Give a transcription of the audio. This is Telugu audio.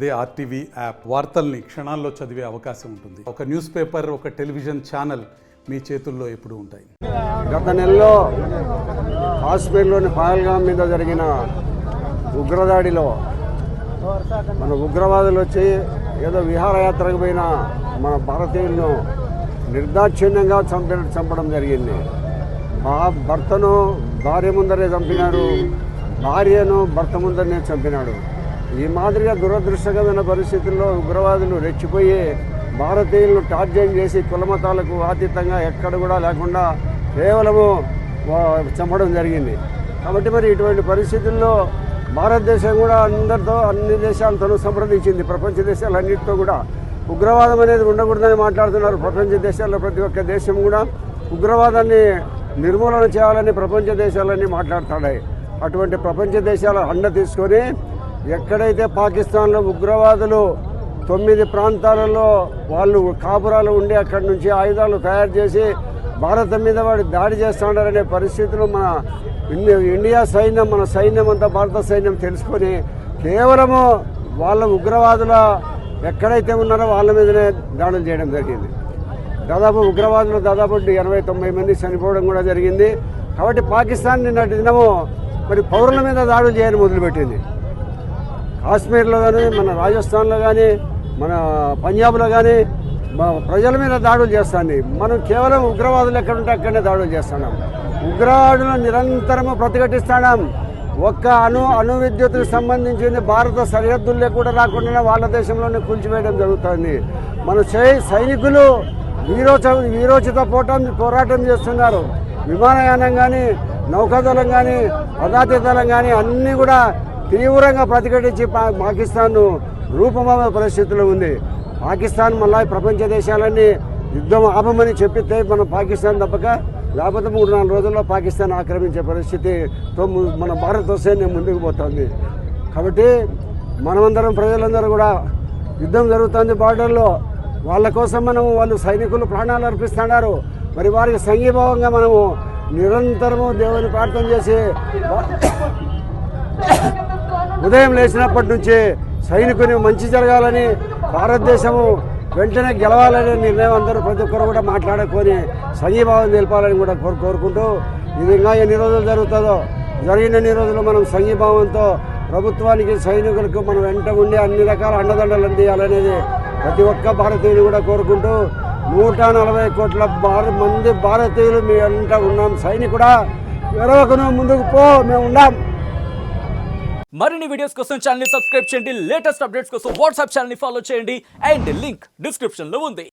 అదే ఆర్టీవీ యాప్ వార్తల్ని క్షణాల్లో చదివే అవకాశం ఉంటుంది. ఒక న్యూస్ పేపర్, ఒక టెలివిజన్ ఛానల్ మీ చేతుల్లో ఎప్పుడూ ఉంటాయి. గత నెలలో కాశ్మీర్లోని పహల్గామ్ మీద జరిగిన ఉగ్రదాడిలో మన ఉగ్రవాదులు వచ్చి ఏదో విహారయాత్రకు పోయిన మన భారతీయులను నిర్దాక్షిణ్యంగా చంపడం జరిగింది. భర్తను భార్య ముందరే చంపినాడు, భార్యను భర్త ముందరనే చంపినాడు. ఈ మాదిరిగా దురదృష్టకరమైన పరిస్థితుల్లో ఉగ్రవాదులు రెచ్చిపోయి భారతీయులను టార్గెట్ చేసి కులమతాలకు అతీతంగా ఎక్కడ కూడా లేకుండా కేవలము చంపడం జరిగింది. కాబట్టి మరి ఇటువంటి పరిస్థితుల్లో భారతదేశం కూడా అన్ని దేశాలతోనూ సంప్రదించింది. ప్రపంచ దేశాలన్నింటితో కూడా ఉగ్రవాదం అనేది ఉండకూడదని మాట్లాడుతున్నారు. ప్రపంచ దేశాల్లో ప్రతి ఒక్క దేశం కూడా ఉగ్రవాదాన్ని నిర్మూలన చేయాలని ప్రపంచ దేశాలన్నీ మాట్లాడుతున్నాయి. అటువంటి ప్రపంచ దేశాల అండ తీసుకొని ఎక్కడైతే పాకిస్తాన్లో ఉగ్రవాదులు 9 ప్రాంతాలలో వాళ్ళు కాపురాలు ఉండి అక్కడి నుంచి ఆయుధాలు తయారు చేసి భారతం మీద వాడు దాడి చేస్తున్నారనే పరిస్థితులు మన ఇండియా సైన్యం, మన సైన్యం అంతా భారత సైన్యం తెలుసుకొని కేవలము వాళ్ళ ఉగ్రవాదుల ఎక్కడైతే ఉన్నారో వాళ్ళ మీదనే దాడులు చేయడం జరిగింది. దాదాపు ఉగ్రవాదులు 80-90 మంది చనిపోవడం కూడా జరిగింది. కాబట్టి పాకిస్తాన్ నిన్నటి దినము మరి పౌరుల మీద దాడులు చేయడం మొదలుపెట్టింది. కాశ్మీర్లో కానీ, మన రాజస్థాన్లో కానీ, మన పంజాబ్లో కానీ ప్రజల మీద దాడులు చేస్తుంది. మనం కేవలం ఉగ్రవాదులు ఎక్కడుంటే అక్కడనే దాడులు చేస్తున్నాం. ఉగ్రవాదులను నిరంతరము ప్రతిఘటిస్తున్నాం. ఒక్క అణు విద్యుత్తుకు సంబంధించింది భారత సరిహద్దుల్లో కూడా రాకుండా వాళ్ళ దేశంలోనే కూల్చివేయడం జరుగుతుంది. మన సైనికులు వీరోచిత పోరాటం చేస్తున్నారు. విమానయానం కానీ, నౌకాదళం కానీ, పదాతి దళం కానీ అన్నీ కూడా తీవ్రంగా ప్రతిఘటించి పాకిస్తాన్ను రూపమాపే పరిస్థితిలో ఉంది. పాకిస్తాన్ మళ్ళీ ప్రపంచ దేశాలన్నీ యుద్ధం ఆపమని చెప్పితే మనం పాకిస్తాన్ తప్పక లేకపోతే 3-4 రోజుల్లో పాకిస్తాన్ ఆక్రమించే పరిస్థితితో మన భారత సైన్యం ముందుకు పోతుంది. కాబట్టి మనమందరం ప్రజలందరూ కూడా యుద్ధం జరుగుతుంది బార్డర్లో. వాళ్ళ కోసం వాళ్ళు సైనికులు ప్రాణాలు అర్పిస్తున్నారు. మరి వారికి సంఘీభావంగా మనము నిరంతరము దేవుని ప్రార్థన చేసి ఉదయం లేచినప్పటి నుంచి సైనికుని మంచి జరగాలని, భారతదేశము వెంటనే గెలవాలనే నిర్ణయం అందరూ ప్రతి ఒక్కరు కూడా మాట్లాడుకొని సంఘీభావం నిలపాలని కూడా కోరుకుంటూ ఇది ఇంకా ఎన్ని రోజులు జరుగుతుందో జరిగినన్ని రోజులు మనం సంఘీభావంతో ప్రభుత్వానికి, సైనికులకు మనం వెంట ఉండి అన్ని రకాల అండదండలు అందియాలనేది ప్రతి ఒక్క భారతీయులు కూడా కోరుకుంటూ 140 కోట్ల మంది భారతీయులు మీ వెంట ఉన్నాం. సైనికుడా ఎరవకును, ముందుకు పో, మేము ఉన్నాం. మరిన్ని వీడియోస్ కోసం ఛానల్ ని సబ్స్క్రైబ్ చేయండి. లేటెస్ట్ అప్డేట్స్ కోసం వాట్సాప్ ఛానల్ ని ఫాలో చేయండి. అండ్ లింక్ డిస్క్రిప్షన్ లో ఉంది.